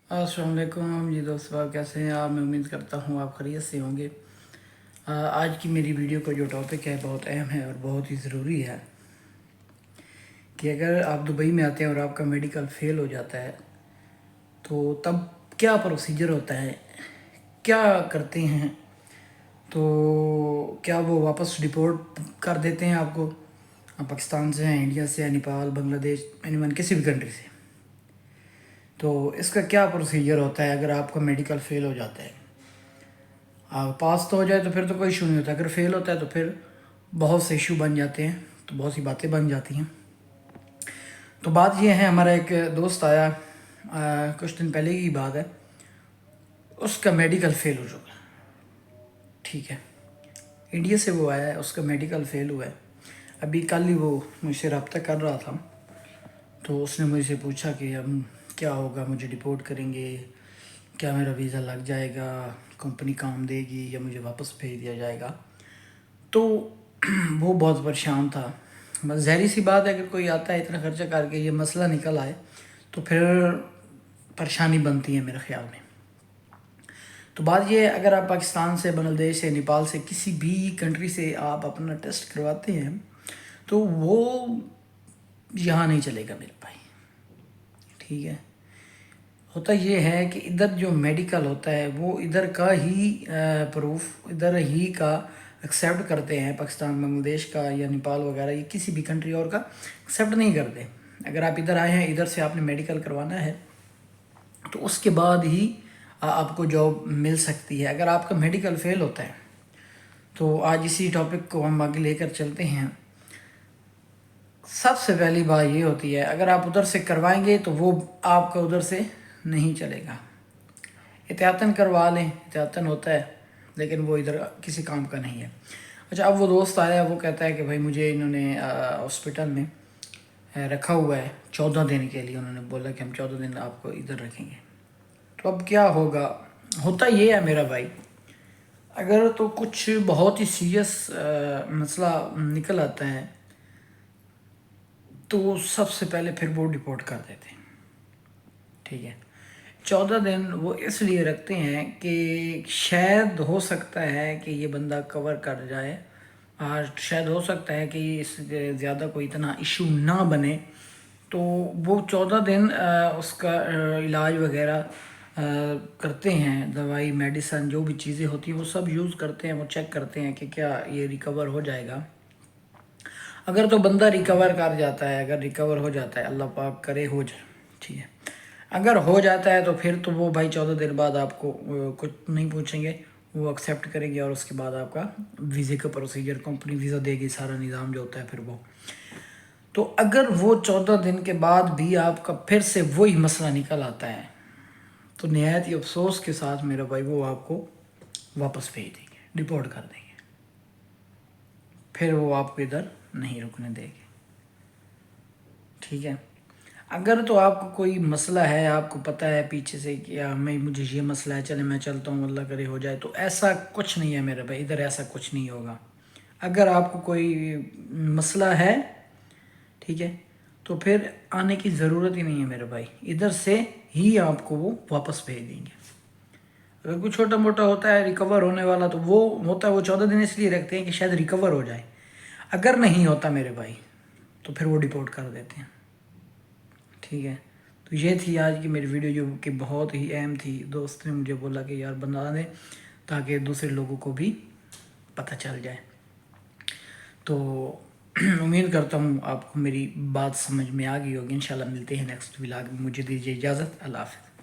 अस्सलाम वालेकुम जी दोस्तों, आप कैसे हैं आप? मैं उम्मीद करता हूँ आप खैरियत से होंगे। आज की मेरी वीडियो का जो टॉपिक है बहुत अहम है और बहुत ही ज़रूरी है कि अगर आप दुबई में आते हैं और आपका मेडिकल फेल हो जाता है तो तब क्या प्रोसीजर होता है, क्या करते हैं। तो क्या वो वापस डिपोर्ट कर देते हैं आपको? आप पाकिस्तान से हैं, इंडिया से हैं, नेपाल, बांग्लादेश, एनीवन किसी भी कंट्री से। तो इसका क्या प्रोसीजर होता है अगर आपका मेडिकल फेल हो जाता है? पास तो हो जाए तो फिर तो कोई इशू नहीं होता, अगर फेल होता है तो फिर बहुत से इशू बन जाते हैं, तो बहुत सी बातें बन जाती हैं। तो बात यह है, हमारा एक दोस्त आया कुछ दिन पहले की बात है, उसका मेडिकल फेल हो चुका है। ठीक है, इंडिया से वो आया है, उसका मेडिकल फेल हुआ है। अभी कल ही वो मुझसे रब्ता कर रहा था, तो उसने मुझसे पूछा कि अब क्या होगा, मुझे डिपोर्ट करेंगे, क्या मेरा वीज़ा लग जाएगा, कंपनी काम देगी या मुझे वापस भेज दिया जाएगा। तो वो बहुत परेशान था। बस ज़ाहिर सी बात है, अगर कोई आता है इतना खर्चा करके ये मसला निकल आए तो फिर परेशानी बनती है मेरे ख़्याल में। तो बात ये है, अगर आप पाकिस्तान से, बांग्लादेश से, नेपाल से, किसी भी कंट्री से आप अपना टेस्ट करवाते हैं तो वो यहाँ नहीं चलेगा मेरे भाई। ठीक है, होता ये है कि इधर जो मेडिकल होता है वो इधर का ही प्रूफ इधर ही का एक्सेप्ट करते हैं। पाकिस्तान, बांग्लादेश का या नेपाल वगैरह ये किसी भी कंट्री और का एक्सेप्ट नहीं करते। अगर आप इधर आए हैं, इधर से आपने मेडिकल करवाना है तो उसके बाद ही आपको जॉब मिल सकती है। अगर आपका मेडिकल फेल होता है तो आज इसी टॉपिक को हम आगे लेकर चलते हैं। सबसे पहली बात ये होती है, अगर आप उधर से करवाएंगे तो वो आपका उधर से नहीं चलेगा। एहतियातन करवा लें, एहतियातन होता है, लेकिन वो इधर किसी काम का नहीं है। अच्छा, अब वो दोस्त आया, वो कहता है कि भाई मुझे इन्होंने हॉस्पिटल में रखा हुआ है 14 दिन के लिए। उन्होंने बोला कि हम 14 दिन आपको इधर रखेंगे। तो अब क्या होगा? होता ये है मेरा भाई, अगर तो कुछ बहुत ही सीरियस मसला निकल आता है तो सबसे पहले फिर वो डिपोर्ट कर देते हैं। ठीक है, 14 दिन वो इसलिए रखते हैं कि शायद हो सकता है कि ये बंदा कवर कर जाए, और शायद हो सकता है कि इससे ज़्यादा कोई इतना इशू ना बने। तो वो 14 दिन उसका इलाज वगैरह करते हैं, दवाई, मेडिसन, जो भी चीज़ें होती हैं वो सब यूज़ करते हैं। वो चेक करते हैं कि क्या ये रिकवर हो जाएगा। अगर तो बंदा रिकवर कर जाता है, अगर रिकवर हो जाता है, अल्लाह पाक करे हो जाए, ठीक है, अगर हो जाता है तो फिर तो वो भाई 14 दिन बाद आपको कुछ नहीं पूछेंगे, वो एक्सेप्ट करेंगे और उसके बाद आपका वीज़े का प्रोसीजर, कंपनी वीज़ा देगी, सारा निज़ाम जो होता है फिर वो। तो अगर वो 14 दिन के बाद भी आपका फिर से वही मसला निकल आता है तो नहायत ही अफसोस के साथ मेरा भाई वो आपको वापस भेज देंगे, डिपोर्ट कर देंगे, फिर वो आपको इधर नहीं रुकने देंगे। ठीक है, अगर तो आपको कोई मसला है, आपको पता है पीछे से कि मैं मुझे ये मसला है, चले मैं चलता हूँ, अल्लाह करे हो जाए, तो ऐसा कुछ नहीं है मेरे भाई, इधर ऐसा कुछ नहीं होगा। अगर आपको कोई मसला है, ठीक है, तो फिर आने की ज़रूरत ही नहीं है मेरे भाई, इधर से ही आपको वो वापस भेज देंगे। अगर कुछ छोटा मोटा होता है रिकवर होने वाला तो वो होता है, वो 14 दिन इसलिए रखते हैं कि शायद रिकवर हो जाए। अगर नहीं होता मेरे भाई तो फिर वो डिपोर्ट कर देते हैं। ठीक है, तो ये थी आज की मेरी वीडियो, जो कि बहुत ही अहम थी। दोस्त ने मुझे बोला कि यार बना दे ताकि दूसरे लोगों को भी पता चल जाए। तो उम्मीद करता हूँ आपको मेरी बात समझ में आ गई होगी। इंशाल्लाह मिलते हैं नेक्स्ट व्लॉग में। मुझे दीजिए इजाज़त। अल्लाह हाफ़िज़।